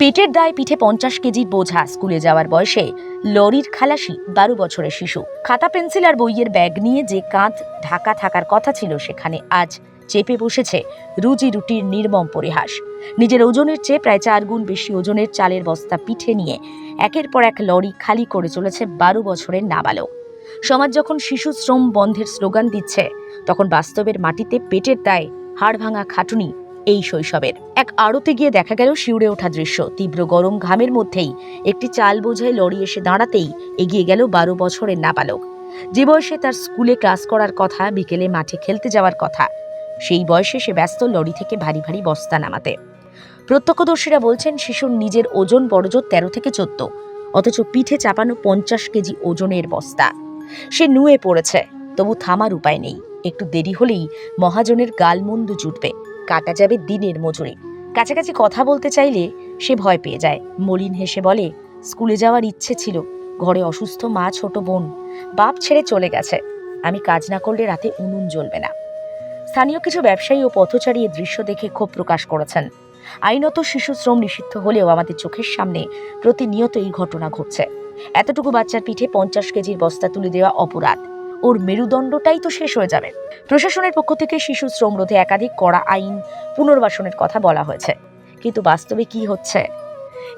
পেটের দায়ে পিঠে 50 কেজির বোঝা, স্কুলে যাওয়ার বয়সে লরির খালাসি 12 বছরের শিশু। খাতা পেন্সিল আর বইয়ের ব্যাগ নিয়ে যে কাঁধ ঢাকা থাকার কথা ছিল সেখানে আজ চেপে বসেছে রুজি রুটির নির্মম পরিহাস। নিজের ওজনের চেয়ে প্রায় 4 গুণ বেশি ওজনের চালের বস্তা পিঠে নিয়ে একের পর এক লরি খালি করে চলেছে 12 বছরের নাবালক। সমাজ যখন শিশু শ্রম বন্ধের স্লোগান দিচ্ছে, তখন বাস্তবের মাটিতে পেটের দায়ে হাড় ভাঙা খাটুনি এই শৈশবের। এক আড়তে গিয়ে দেখা গেল শিউরে ওঠা দৃশ্য। তীব্র গরম ঘামের মধ্যেই একটি চাল বোঝাই লরি এসে দাঁড়াতেই এগিয়ে গেল 12 বছরের নাবালক। যে বয়সে তার স্কুলে ক্লাস করার কথা, বিকেলে মাঠে খেলতে যাওয়ার কথা, সেই বয়সে সে ব্যস্ত লরি থেকে ভারী ভারী বস্তা নামাতে। প্রত্যক্ষদর্শীরা বলছেন শিশুর নিজের ওজন বড়জোর 13 থেকে 14, অথচ পিঠে চাপানো 50 কেজি ওজনের বস্তা। সে নুয়ে পড়েছে, তবু থামার উপায় নেই। একটু দেরি হলেই মহাজনের গালমন্দ জুটবে, কাটা যাবে দিনের মজুরি। কাছাকাছি কথা বলতে চাইলে সে ভয় পেয়ে যায়। মলিন হেসে বলে, স্কুলে যাওয়ার ইচ্ছে ছিল, ঘরে অসুস্থ মা, ছোট বোন, বাপ ছেড়ে চলে গেছে। আমি কাজ না করলে রাতে উনুন জ্বলবে না। স্থানীয় কিছু ব্যবসায়ী ও পথচারী এই দৃশ্য দেখে ক্ষোভ প্রকাশ করেছেন। আইনত শিশু শ্রম নিষিদ্ধ হলেও আমাদের চোখের সামনে প্রতিনিয়ত এই ঘটনা ঘটছে। এতটুকু বাচ্চার পিঠে 50 কেজির বস্তা তুলে দেওয়া অপরাধ। ওর মেরুদণ্ডটাই তো শেষ হয়ে যাবে। প্রশাসনের পক্ষ থেকে শিশু শ্রম রোধে একাধিক কড়া আইন পুনর্বাসনের কথা বলা হয়েছে, কিন্তু বাস্তবে কি হচ্ছে?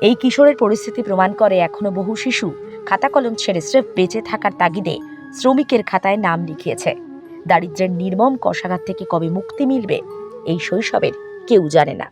এই কিশোরের পরিস্থিতি প্রমাণ করে এখনো বহু শিশু খাতা কলম ছেড়ে স্রেফ বেঁচে থাকার তাগিদে শ্রমিকের খাতায় নাম লিখিয়েছে। দারিদ্র্যের নির্মম কষাঘাত থেকে কবে মুক্তি মিলবে এই শৈশবের কেউ জানে না।